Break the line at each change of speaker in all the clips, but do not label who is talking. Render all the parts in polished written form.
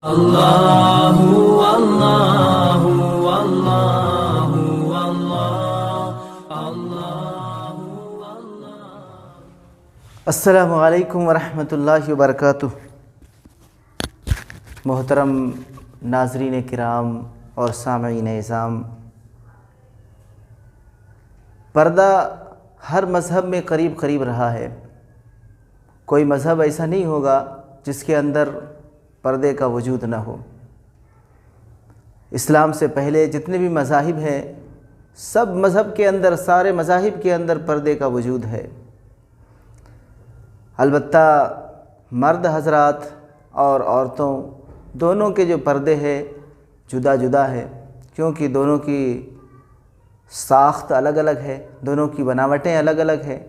اللہ اللہ اللہ اللہ۔
السلام علیکم ورحمۃ اللہ وبرکاتہ۔ محترم ناظرین کرام اور سامعین اعظام، پردہ ہر مذہب میں قریب قریب رہا ہے۔ کوئی مذہب ایسا نہیں ہوگا جس کے اندر پردے کا وجود نہ ہو۔ اسلام سے پہلے جتنے بھی مذاہب ہیں، سب مذہب کے اندر، سارے مذاہب کے اندر پردے کا وجود ہے۔ البتہ مرد حضرات اور عورتوں دونوں کے جو پردے ہیں جدا جدا ہے، کیونکہ دونوں کی ساخت الگ الگ ہے، دونوں کی بناوٹیں الگ الگ ہیں۔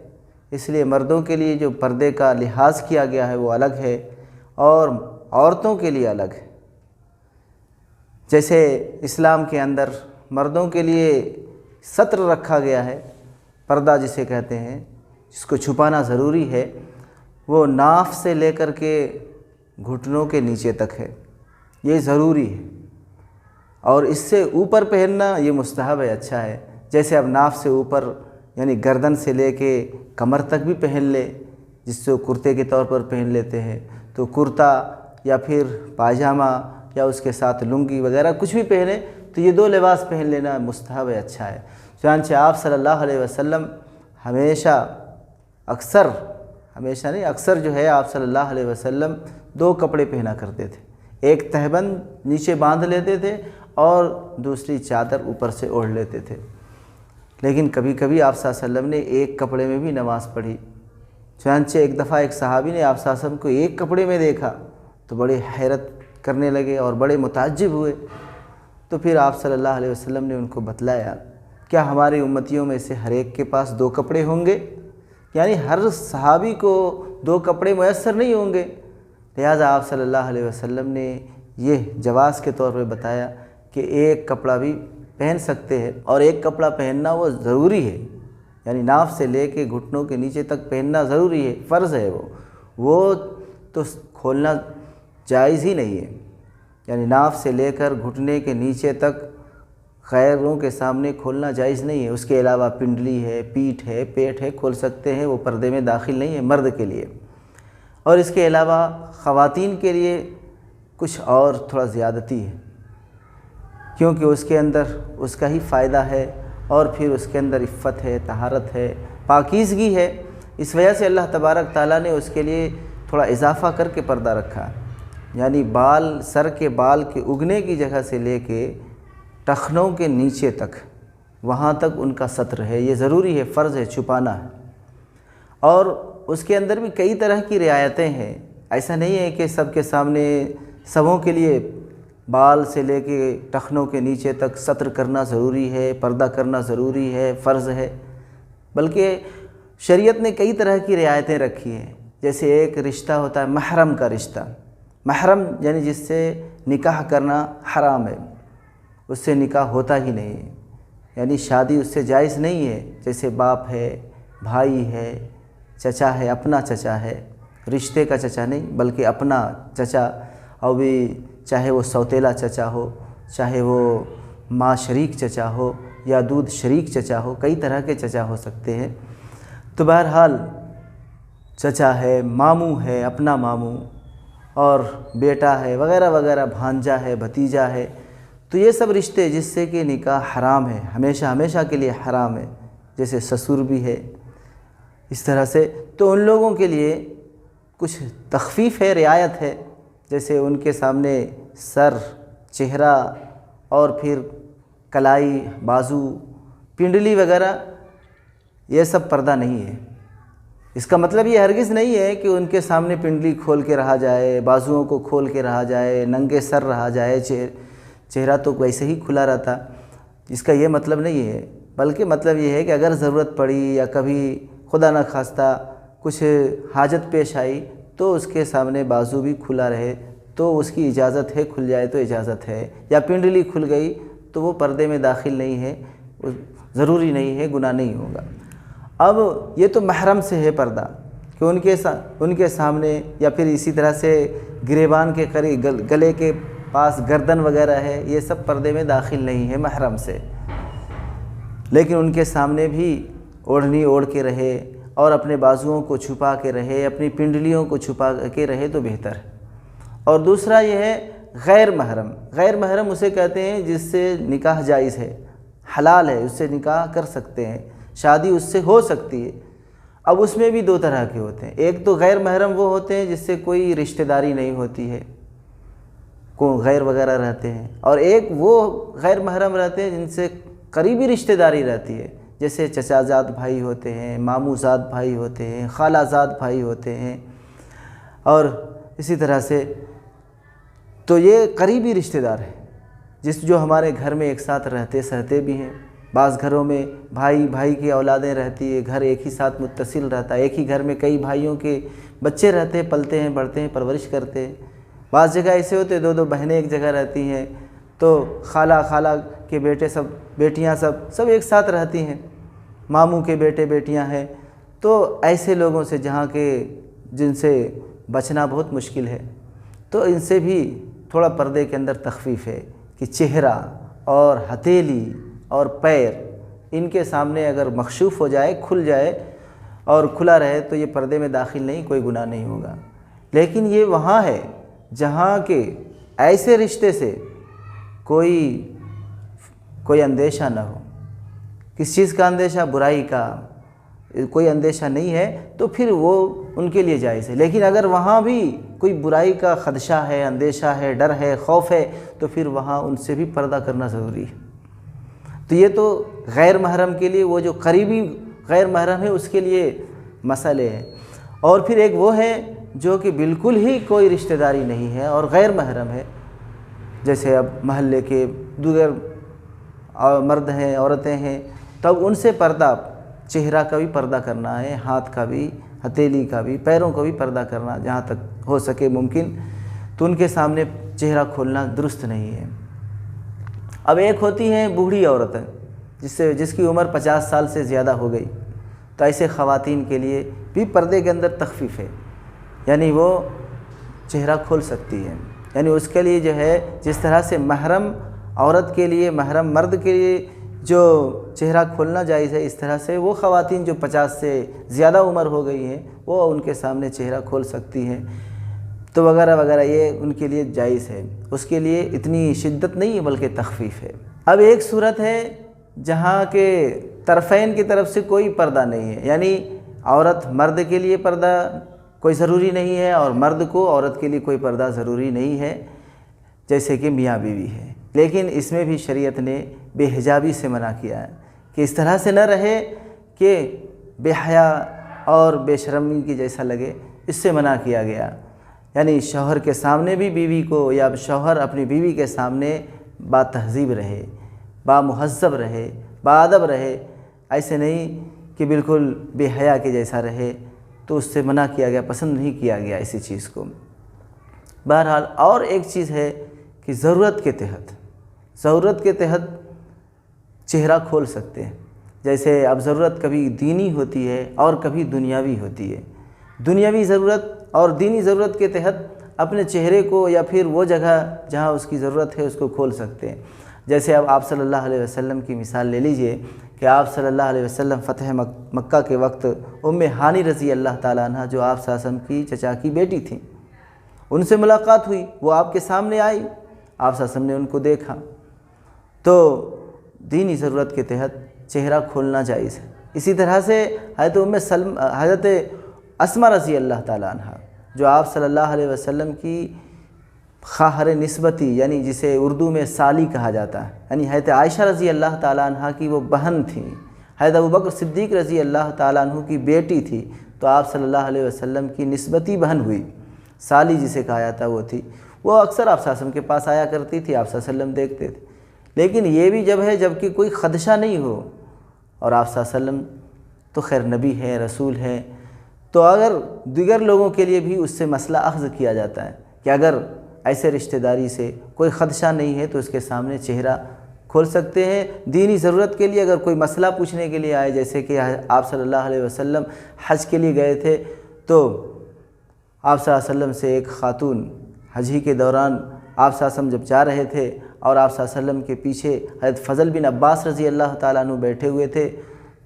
اس لیے مردوں کے لیے جو پردے کا لحاظ کیا گیا ہے وہ الگ ہے اور عورتوں کے لیے الگ ہے۔ جیسے اسلام کے اندر مردوں کے لیے ستر رکھا گیا ہے، پردہ جسے کہتے ہیں، جس کو چھپانا ضروری ہے، وہ ناف سے لے کر کے گھٹنوں کے نیچے تک ہے، یہ ضروری ہے۔ اور اس سے اوپر پہننا یہ مستحب ہے، اچھا ہے۔ جیسے اب ناف سے اوپر یعنی گردن سے لے کے کمر تک بھی پہن لے، جس سے کرتے کے طور پر پہن لیتے ہیں، تو کرتا یا پھر پاجامہ یا اس کے ساتھ لنگی وغیرہ کچھ بھی پہنے تو یہ دو لباس پہن لینا مستحب ہے، اچھا ہے۔ چنانچہ آپ صلی اللہ علیہ وسلم اکثر جو ہے آپ صلی اللہ علیہ وسلم دو کپڑے پہنا کرتے تھے، ایک تہبند نیچے باندھ لیتے تھے اور دوسری چادر اوپر سے اوڑھ لیتے تھے۔ لیکن کبھی کبھی آپ صلی اللہ علیہ وسلم نے ایک کپڑے میں بھی نماز پڑھی۔ چنانچہ ایک دفعہ ایک صحابی نے آپ صلی اللہ علیہ وسلم کو ایک کپڑے میں دیکھا تو بڑے حیرت کرنے لگے اور بڑے متعجب ہوئے۔ تو پھر آپ صلی اللہ علیہ وسلم نے ان کو بتلایا، کیا ہماری امتیوں میں سے ہر ایک کے پاس دو کپڑے ہوں گے؟ یعنی ہر صحابی کو دو کپڑے میسر نہیں ہوں گے، لہٰذا آپ صلی اللہ علیہ وسلم نے یہ جواز کے طور پہ بتایا کہ ایک کپڑا بھی پہن سکتے ہیں، اور ایک کپڑا پہننا وہ ضروری ہے، یعنی ناف سے لے کے گھٹنوں کے نیچے تک پہننا ضروری ہے، فرض ہے وہ تو کھولنا جائز ہی نہیں ہے۔ یعنی ناف سے لے کر گھٹنے کے نیچے تک غیروں کے سامنے کھولنا جائز نہیں ہے۔ اس کے علاوہ پنڈلی ہے، پیٹھ ہے، پیٹ ہے، کھول سکتے ہیں، وہ پردے میں داخل نہیں ہے مرد کے لیے۔ اور اس کے علاوہ خواتین کے لیے کچھ اور تھوڑا زیادتی ہے، کیونکہ اس کے اندر اس کا ہی فائدہ ہے اور پھر اس کے اندر عفت ہے، طہارت ہے، پاکیزگی ہے۔ اس وجہ سے اللہ تبارک تعالیٰ نے اس کے لیے تھوڑا اضافہ کر کے پردہ رکھا، یعنی سر کے بال کے اگنے کی جگہ سے لے کے ٹخنوں کے نیچے تک، وہاں تک ان کا ستر ہے، یہ ضروری ہے، فرض ہے، چھپانا ہے۔ اور اس کے اندر بھی کئی طرح کی رعایتیں ہیں، ایسا نہیں ہے کہ سب کے سامنے سبوں کے لیے بال سے لے کے ٹخنوں کے نیچے تک ستر کرنا ضروری ہے، پردہ کرنا ضروری ہے، فرض ہے، بلکہ شریعت نے کئی طرح کی رعایتیں رکھی ہیں۔ جیسے ایک رشتہ ہوتا ہے محرم کا رشتہ، محرم یعنی جس سے نکاح کرنا حرام ہے، اس سے نکاح ہوتا ہی نہیں ہے، یعنی شادی اس سے جائز نہیں ہے۔ جیسے باپ ہے، بھائی ہے، چچا ہے، اپنا چچا ہے، رشتے کا چچا نہیں بلکہ اپنا چچا، اور بھی چاہے وہ سوتیلا چچا ہو، چاہے وہ ماں شریک چچا ہو یا دودھ شریک چچا ہو، کئی طرح کے چچا ہو سکتے ہیں۔ تو بہرحال چچا ہے، ماموں ہے، اپنا ماموں، اور بیٹا ہے وغیرہ وغیرہ، بھانجا ہے، بھتیجا ہے، تو یہ سب رشتے جس سے کہ نکاح حرام ہے، ہمیشہ کے لیے حرام ہے۔ جیسے سسر بھی ہے، اس طرح سے تو ان لوگوں کے لیے کچھ تخفیف ہے، رعایت ہے۔ جیسے ان کے سامنے سر، چہرہ اور پھر کلائی، بازو، پنڈلی وغیرہ یہ سب پردہ نہیں ہے۔ اس کا مطلب یہ ہرگز نہیں ہے کہ ان کے سامنے پنڈلی کھول کے رہا جائے، بازوؤں کو کھول کے رہا جائے، ننگے سر رہا جائے، چہرہ تو ویسے ہی کھلا رہتا، اس کا یہ مطلب نہیں ہے، بلکہ مطلب یہ ہے کہ اگر ضرورت پڑی یا کبھی خدا نہ خواستہ کچھ حاجت پیش آئی تو اس کے سامنے بازو بھی کھلا رہے تو اس کی اجازت ہے، کھل جائے تو اجازت ہے، یا پنڈلی کھل گئی تو وہ پردے میں داخل نہیں ہے، ضروری نہیں ہے، گناہ نہیں ہوگا۔ اب یہ تو محرم سے ہے پردہ کہ ان کے سامنے، یا پھر اسی طرح سے گریبان کے قریب گلے کے پاس گردن وغیرہ ہے، یہ سب پردے میں داخل نہیں ہے محرم سے، لیکن ان کے سامنے بھی اوڑھنی اوڑھ کے رہے اور اپنے بازوؤں کو چھپا کے رہے، اپنی پنڈلیوں کو چھپا کے رہے تو بہتر ہے۔ اور دوسرا یہ ہے غیر محرم۔ غیر محرم اسے کہتے ہیں جس سے نکاح جائز ہے، حلال ہے، اس سے نکاح کر سکتے ہیں، شادی اس سے ہو سکتی ہے۔ اب اس میں بھی دو طرح کے ہوتے ہیں، ایک تو غیر محرم وہ ہوتے ہیں جس سے کوئی رشتہ داری نہیں ہوتی ہے، کو غیر وغیرہ رہتے ہیں، اور ایک وہ غیر محرم رہتے ہیں جن سے قریبی رشتہ داری رہتی ہے، جیسے چچا زاد بھائی ہوتے ہیں، ماموں زاد بھائی ہوتے ہیں، خالہ زاد بھائی ہوتے ہیں، اور اسی طرح سے تو یہ قریبی رشتہ دار ہیں جو ہمارے گھر میں ایک ساتھ رہتے سہتے بھی ہیں۔ بعض گھروں میں بھائی کی اولادیں رہتی ہے، گھر ایک ہی ساتھ متصل رہتا ہے، ایک ہی گھر میں کئی بھائیوں کے بچے رہتے ہیں، پلتے ہیں، بڑھتے ہیں، پرورش کرتے ہیں۔ بعض جگہ ایسے ہوتے ہیں دو بہنیں ایک جگہ رہتی ہیں تو خالہ کے بیٹے سب بیٹیاں سب ایک ساتھ رہتی ہیں، ماموں کے بیٹے بیٹیاں ہیں۔ تو ایسے لوگوں سے جن سے بچنا بہت مشکل ہے، تو ان سے بھی تھوڑا پردے کے اندر تخفیف ہے کہ چہرہ اور ہتھیلی اور پیر ان کے سامنے اگر مکشوف ہو جائے، کھل جائے اور کھلا رہے تو یہ پردے میں داخل نہیں، کوئی گناہ نہیں ہوگا۔ لیکن یہ وہاں ہے جہاں کہ ایسے رشتے سے کوئی اندیشہ نہ ہو، کس چیز کا اندیشہ؟ برائی کا کوئی اندیشہ نہیں ہے، تو پھر وہ ان کے لیے جائز ہے۔ لیکن اگر وہاں بھی کوئی برائی کا خدشہ ہے، اندیشہ ہے، ڈر ہے، خوف ہے، تو پھر وہاں ان سے بھی پردہ کرنا ضروری ہے۔ تو یہ تو غیر محرم کے لیے، وہ جو قریبی غیر محرم ہے اس کے لیے مسئلے ہیں۔ اور پھر ایک وہ ہے جو کہ بالکل ہی کوئی رشتہ داری نہیں ہے اور غیر محرم ہے، جیسے اب محلے کے دیگر مرد ہیں، عورتیں ہیں، تب ان سے پردہ، چہرہ کا بھی پردہ کرنا ہے، ہاتھ کا بھی، ہتھیلی کا بھی، پیروں کو بھی پردہ کرنا جہاں تک ہو سکے ممکن، تو ان کے سامنے چہرہ کھولنا درست نہیں ہے۔ اب ایک ہوتی ہیں بوڑھی عورتیں جس کی عمر 50 سال سے زیادہ ہو گئی، تو ایسے خواتین کے لیے بھی پردے کے اندر تخفیف ہے، یعنی وہ چہرہ کھول سکتی ہے۔ یعنی اس کے لیے جو ہے جس طرح سے محرم عورت کے لیے، محرم مرد کے لیے جو چہرہ کھولنا جائز ہے، اس طرح سے وہ خواتین جو 50 سے زیادہ عمر ہو گئی ہیں وہ ان کے سامنے چہرہ کھول سکتی ہیں، تو وغیرہ وغیرہ، یہ ان کے لیے جائز ہے۔ اس کے لیے اتنی شدت نہیں ہے بلکہ تخفیف ہے۔ اب ایک صورت ہے جہاں کے طرفین کی طرف سے کوئی پردہ نہیں ہے، یعنی عورت مرد کے لیے پردہ کوئی ضروری نہیں ہے اور مرد کو عورت کے لیے کوئی پردہ ضروری نہیں ہے، جیسے کہ میاں بیوی ہے۔ لیکن اس میں بھی شریعت نے بے حجابی سے منع کیا ہے کہ اس طرح سے نہ رہے کہ بے حیا اور بے شرمی کی جیسا لگے، اس سے منع کیا گیا۔ یعنی شوہر کے سامنے بھی بیوی کو، یا شوہر اپنی بیوی کے سامنے با تہذیب رہے، با مہذب رہے، با ادب رہے، ایسے نہیں کہ بالکل بے حیا کے جیسا رہے، تو اس سے منع کیا گیا، پسند نہیں کیا گیا اسی چیز کو۔ بہرحال اور ایک چیز ہے کہ ضرورت کے تحت چہرہ کھول سکتے ہیں، جیسے اب ضرورت کبھی دینی ہوتی ہے اور کبھی دنیاوی ہوتی ہے۔ دنیاوی ضرورت اور دینی ضرورت کے تحت اپنے چہرے کو یا پھر وہ جگہ جہاں اس کی ضرورت ہے اس کو کھول سکتے ہیں۔ جیسے اب آپ صلی اللہ علیہ وسلم کی مثال لے لیجئے کہ آپ صلی اللہ علیہ وسلم فتح مکہ کے وقت ام ہانی رضی اللہ تعالیٰ عنہ، جو آپ صلی اللہ علیہ وسلم کی چچا کی بیٹی تھیں، ان سے ملاقات ہوئی، وہ آپ کے سامنے آئی، آپ صلی اللہ علیہ وسلم نے ان کو دیکھا، تو دینی ضرورت کے تحت چہرہ کھولنا جائز ہے۔ اسی طرح سے حضرت اسماء رضی اللہ تعالیٰ عنہ، جو آپ صلی اللہ علیہ وسلم کی خواہر نسبتی، یعنی جسے اردو میں سالی کہا جاتا ہے، یعنی حضرت عائشہ رضی اللہ تعالیٰ عنہ کی وہ بہن تھیں، حضرت ابوبکر صدیق رضی اللہ تعالیٰ عنہ کی بیٹی تھی، تو آپ صلی اللہ علیہ وسلم کی نسبتی بہن ہوئی، سالی جسے کہا جاتا وہ تھی۔ وہ اکثر آپ صلی اللہ علیہ وسلم کے پاس آیا کرتی تھی، آپ صلی اللہ علیہ وسلم دیکھتے تھے۔ لیکن یہ بھی جب کہ کوئی خدشہ نہیں ہو، اور آپ صلی اللہ علیہ وسلم تو خیر نبی ہے، رسول ہے، تو اگر دیگر لوگوں کے لیے بھی اس سے مسئلہ اخذ کیا جاتا ہے کہ اگر ایسے رشتہ داری سے کوئی خدشہ نہیں ہے تو اس کے سامنے چہرہ کھول سکتے ہیں۔ دینی ضرورت کے لیے اگر کوئی مسئلہ پوچھنے کے لیے آئے، جیسے کہ آپ صلی اللہ علیہ وسلم حج کے لیے گئے تھے، تو آپ صلی اللہ علیہ وسلم سے ایک خاتون حج ہی کے دوران آپ صلی اللہ علیہ وسلم جب جا رہے تھے اور آپ صلی اللہ علیہ وسلم کے پیچھے حضرت فضل بن عباس رضی اللہ تعالیٰ عنہ بیٹھے ہوئے تھے،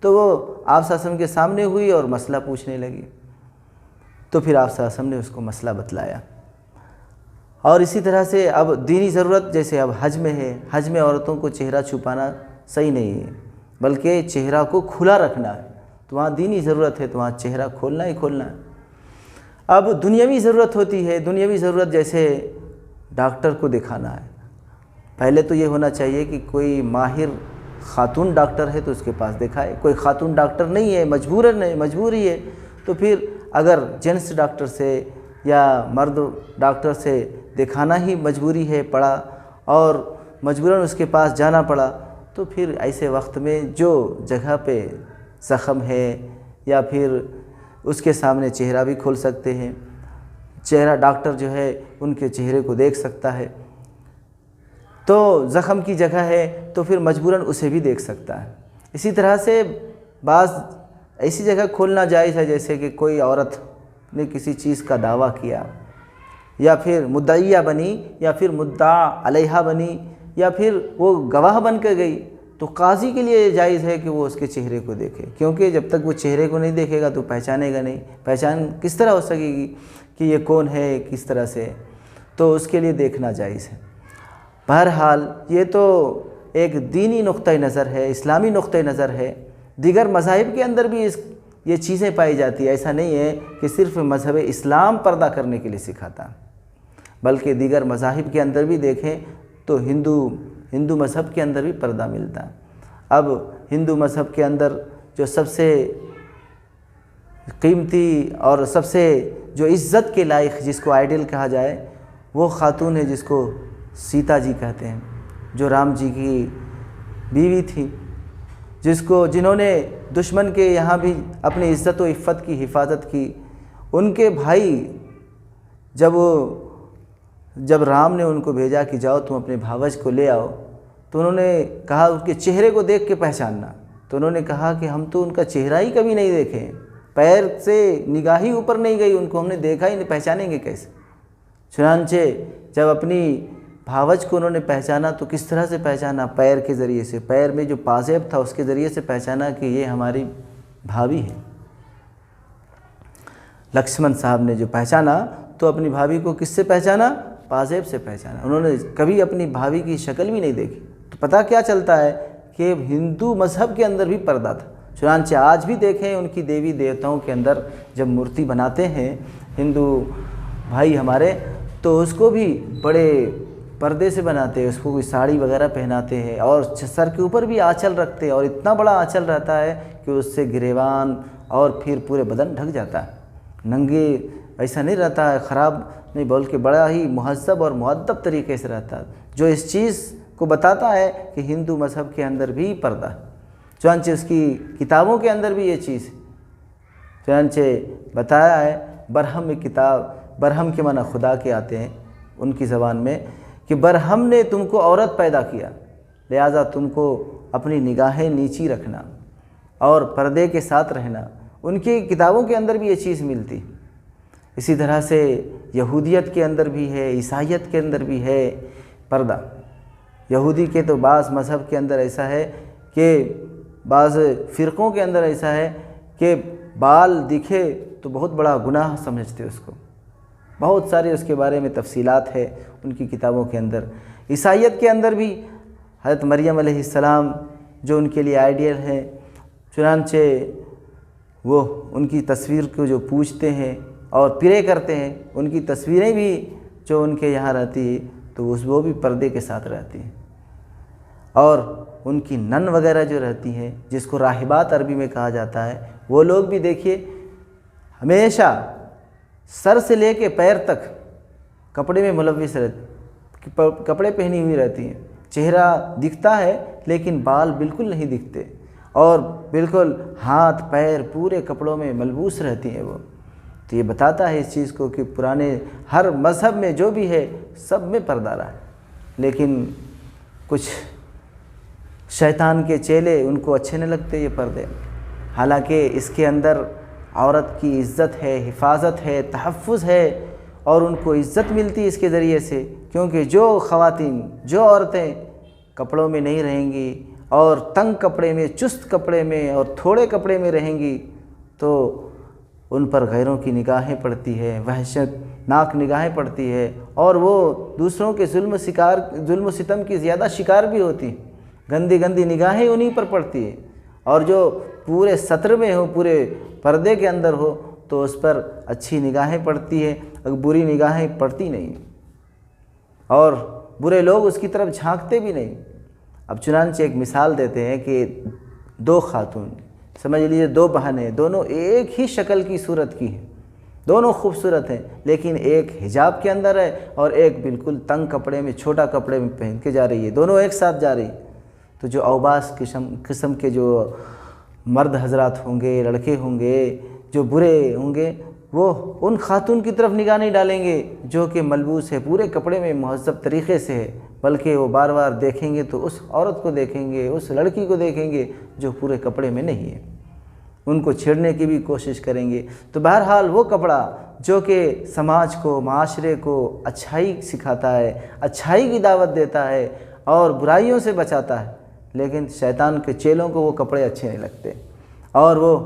تو وہ آپ صلی اللہ علیہ وسلم کے سامنے ہوئی اور مسئلہ پوچھنے لگی، تو پھر آپ صلی اللہ علیہ وسلم نے اس کو مسئلہ بتلایا۔ اور اسی طرح سے اب دینی ضرورت جیسے اب حج میں ہے، حج میں عورتوں کو چہرہ چھپانا صحیح نہیں ہے، بلکہ چہرہ کو کھلا رکھنا ہے، تو وہاں دینی ضرورت ہے تو وہاں چہرہ کھولنا ہی کھولنا ہے۔ اب دنیاوی ضرورت ہوتی ہے، دنیاوی ضرورت جیسے ڈاکٹر کو دکھانا ہے، پہلے تو یہ ہونا چاہیے کہ کوئی ماہر خاتون ڈاکٹر ہے تو اس کے پاس دکھائے، کوئی خاتون ڈاکٹر نہیں ہے، مجبوری ہے، تو پھر اگر جینس ڈاکٹر سے یا مرد ڈاکٹر سے دکھانا ہی مجبوری ہے پڑا اور مجبوراً اس کے پاس جانا پڑا، تو پھر ایسے وقت میں جو جگہ پہ زخم ہے یا پھر اس کے سامنے چہرہ بھی کھول سکتے ہیں، چہرہ ڈاکٹر جو ہے ان کے چہرے کو دیکھ سکتا ہے، تو زخم کی جگہ ہے تو پھر مجبوراً اسے بھی دیکھ سکتا ہے۔ اسی طرح سے بعض ایسی جگہ کھولنا جائز ہے جیسے کہ کوئی عورت نے کسی چیز کا دعویٰ کیا یا پھر مدعیہ بنی یا پھر مدعا علیہا بنی یا پھر وہ گواہ بن کے گئی، تو قاضی کے لیے جائز ہے کہ وہ اس کے چہرے کو دیکھے، کیونکہ جب تک وہ چہرے کو نہیں دیکھے گا تو پہچانے گا نہیں، پہچان کس طرح ہو سکے گی کہ یہ کون ہے کس طرح سے، تو اس کے لیے دیکھنا جائز ہے۔ بہرحال یہ تو ایک دینی نقطہ نظر ہے، اسلامی نقطہ نظر ہے، دیگر مذاہب کے اندر بھی یہ چیزیں پائی جاتی ہیں، ایسا نہیں ہے کہ صرف مذہب اسلام پردہ کرنے کے لیے سکھاتا، بلکہ دیگر مذاہب کے اندر بھی دیکھیں تو ہندو مذہب کے اندر بھی پردہ ملتا ہے۔ اب ہندو مذہب کے اندر جو سب سے قیمتی اور سب سے جو عزت کے لائق جس کو آئیڈل کہا جائے وہ خاتون ہے جس کو سیتا جی کہتے ہیں، جو رام جی کی بیوی تھی، جنہوں نے دشمن کے یہاں بھی اپنی عزت و عفت کی حفاظت کی۔ ان کے بھائی جب رام نے ان کو بھیجا کہ جاؤ تم اپنے بھاوج کو لے آؤ، تو انہوں نے کہا ان کے چہرے کو دیکھ کے پہچاننا، تو انہوں نے کہا کہ ہم تو ان کا چہرہ ہی کبھی نہیں دیکھے، پیر سے نگاہ ہی اوپر نہیں گئی، ان کو ہم نے دیکھا ہی نہیں، پہچانیں گے کیسے؟ چنانچہ جب اپنی بھاوج کو انہوں نے پہچانا تو کس طرح سے پہچانا؟ پیر کے ذریعے سے، پیر میں جو پازیب تھا اس کے ذریعے سے پہچانا کہ یہ ہماری بھابھی ہے۔ لکشمن صاحب نے جو پہچانا تو اپنی بھابھی کو کس سے پہچانا؟ پازیب سے پہچانا، انہوں نے کبھی اپنی بھابھی کی شکل بھی نہیں دیکھی، تو پتہ کیا چلتا ہے کہ ہندو مذہب کے اندر بھی پردہ تھا۔ چنانچہ آج بھی دیکھیں ان کی دیوی دیوتاؤں کے اندر جب مورتی بناتے ہیں ہندو بھائی ہمارے، تو اس کو بھی بڑے پردے سے بناتے ہیں، اس کو کوئی ساڑی وغیرہ پہناتے ہیں اور سر کے اوپر بھی آنچل رکھتے ہیں، اور اتنا بڑا آنچل رہتا ہے کہ اس سے گریبان اور پھر پورے بدن ڈھک جاتا ہے، ننگے ایسا نہیں رہتا ہے، خراب نہیں، بلکہ بڑا ہی مہذب اور مؤدب طریقے سے رہتا ہے، جو اس چیز کو بتاتا ہے کہ ہندو مذہب کے اندر بھی پردہ ہے۔ چنانچہ اس کی کتابوں کے اندر بھی یہ چیز ہے، چنانچہ بتایا ہے برہم میں کتاب، برہم کے معنی خدا کے آتے ہیں ان کی زبان میں، کہ برہم نے تم کو عورت پیدا کیا، لہٰذا تم کو اپنی نگاہیں نیچی رکھنا اور پردے کے ساتھ رہنا، ان کی کتابوں کے اندر بھی یہ چیز ملتی۔ اسی طرح سے یہودیت کے اندر بھی ہے، عیسائیت کے اندر بھی ہے پردہ۔ یہودی کے تو بعض مذہب کے اندر ایسا ہے کہ بعض فرقوں کے اندر ایسا ہے کہ بال دکھے تو بہت بڑا گناہ سمجھتے اس کو، بہت سارے اس کے بارے میں تفصیلات ہے ان کی کتابوں کے اندر۔ عیسائیت کے اندر بھی حضرت مریم علیہ السلام جو ان کے لیے آئیڈیل ہیں، چنانچہ وہ ان کی تصویر کو جو پوجتے ہیں اور پرے کرتے ہیں، ان کی تصویریں بھی جو ان کے یہاں رہتی ہیں تو وہ بھی پردے کے ساتھ رہتی ہیں، اور ان کی نن وغیرہ جو رہتی ہیں جس کو راہبات عربی میں کہا جاتا ہے، وہ لوگ بھی دیکھیے ہمیشہ سر سے لے کے پیر تک کپڑے میں ملوث رہتی، کپڑے پہنی ہوئی رہتی ہیں، چہرہ دکھتا ہے لیکن بال بالکل نہیں دکھتے، اور بالکل ہاتھ پیر پورے کپڑوں میں ملبوس رہتی ہیں وہ۔ تو یہ بتاتا ہے اس چیز کو کہ پرانے ہر مذہب میں جو بھی ہے سب میں پردہ رہا ہے، لیکن کچھ شیطان کے چیلے ان کو اچھے نہیں لگتے یہ پردے، حالانکہ اس کے اندر عورت کی عزت ہے، حفاظت ہے، تحفظ ہے، اور ان کو عزت ملتی ہے اس کے ذریعے سے، کیونکہ جو خواتین، جو عورتیں کپڑوں میں نہیں رہیں گی اور تنگ کپڑے میں، چست کپڑے میں اور تھوڑے کپڑے میں رہیں گی تو ان پر غیروں کی نگاہیں پڑتی ہے، وحشت ناک نگاہیں پڑتی ہے، اور وہ دوسروں کے ظلم و ستم کی زیادہ شکار بھی ہوتی، گندی گندی نگاہیں انہی پر پڑتی ہے۔ اور جو پورے ستر میں ہو، پورے پردے کے اندر ہو تو اس پر اچھی نگاہیں پڑتی ہے، بری نگاہیں پڑتی نہیں، اور برے لوگ اس کی طرف جھانکتے بھی نہیں۔ اب چنانچہ ایک مثال دیتے ہیں کہ دو خاتون، سمجھ لیجیے دو بہنیں، دونوں ایک ہی شکل کی صورت کی ہیں، دونوں خوبصورت ہیں، لیکن ایک حجاب کے اندر ہے اور ایک بالکل تنگ کپڑے میں، چھوٹا کپڑے میں پہن کے جا رہی ہے، دونوں ایک ساتھ جا رہی ہیں۔ تو جو اوباش قسم کے جو مرد حضرات ہوں گے، لڑکے ہوں گے، جو برے ہوں گے، وہ ان خاتون کی طرف نگاہ نہیں ڈالیں گے جو کہ ملبوس ہے، پورے کپڑے میں مہذب طریقے سے ہے، بلکہ وہ بار بار دیکھیں گے تو اس عورت کو دیکھیں گے، اس لڑکی کو دیکھیں گے جو پورے کپڑے میں نہیں ہے، ان کو چھیڑنے کی بھی کوشش کریں گے۔ تو بہرحال وہ کپڑا جو کہ سماج کو، معاشرے کو اچھائی سکھاتا ہے، اچھائی کی دعوت دیتا ہے اور برائیوں سے بچاتا ہے، لیکن شیطان کے چیلوں کو وہ کپڑے اچھے نہیں لگتے، اور وہ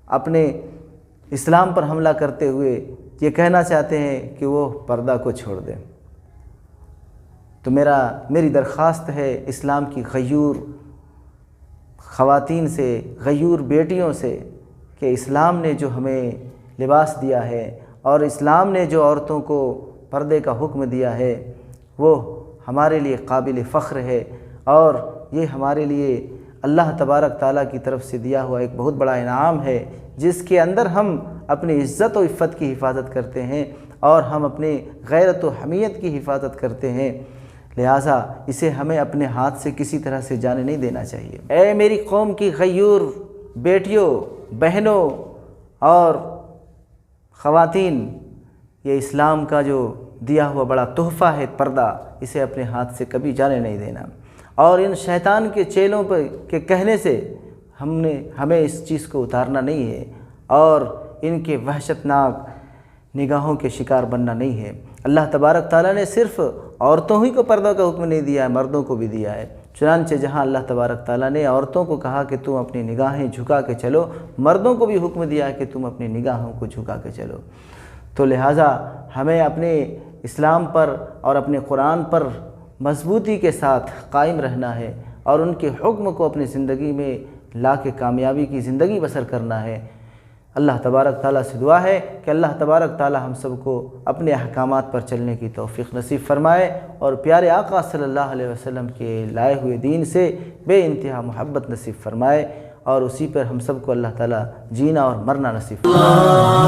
اپنے اسلام پر حملہ کرتے ہوئے یہ کہنا چاہتے ہیں کہ وہ پردہ کو چھوڑ دیں۔ تو میری درخواست ہے اسلام کی غیور خواتین سے، غیور بیٹیوں سے، کہ اسلام نے جو ہمیں لباس دیا ہے اور اسلام نے جو عورتوں کو پردے کا حکم دیا ہے وہ ہمارے لیے قابل فخر ہے، اور یہ ہمارے لیے اللہ تبارک تعالیٰ کی طرف سے دیا ہوا ایک بہت بڑا انعام ہے، جس کے اندر ہم اپنی عزت و عفت کی حفاظت کرتے ہیں اور ہم اپنی غیرت و حمیت کی حفاظت کرتے ہیں، لہٰذا اسے ہمیں اپنے ہاتھ سے کسی طرح سے جانے نہیں دینا چاہیے۔ اے میری قوم کی غیور بیٹیوں، بہنوں اور خواتین، یہ اسلام کا جو دیا ہوا بڑا تحفہ ہے پردہ، اسے اپنے ہاتھ سے کبھی جانے نہیں دینا، اور ان شیطان کے چیلوں کے کہنے سے ہمیں اس چیز کو اتارنا نہیں ہے اور ان کے وحشت ناک نگاہوں کے شکار بننا نہیں ہے۔ اللہ تبارک تعالیٰ نے صرف عورتوں ہی کو پردہ کا حکم نہیں دیا ہے، مردوں کو بھی دیا ہے، چنانچہ جہاں اللہ تبارک تعالیٰ نے عورتوں کو کہا کہ تم اپنی نگاہیں جھکا کے چلو، مردوں کو بھی حکم دیا ہے کہ تم اپنی نگاہوں کو جھکا کے چلو۔ تو لہٰذا ہمیں اپنے اسلام پر اور اپنے قرآن پر مضبوطی کے ساتھ قائم رہنا ہے اور ان کے حکم کو اپنی زندگی میں لا کے کامیابی کی زندگی بسر کرنا ہے۔ اللہ تبارک تعالیٰ سے دعا ہے کہ اللہ تبارک تعالیٰ ہم سب کو اپنے احکامات پر چلنے کی توفیق نصیب فرمائے اور پیارے آقا صلی اللہ علیہ وسلم کے لائے ہوئے دین سے بے انتہا محبت نصیب فرمائے، اور اسی پر ہم سب کو اللہ تعالیٰ جینا اور مرنا نصیب فرمائے۔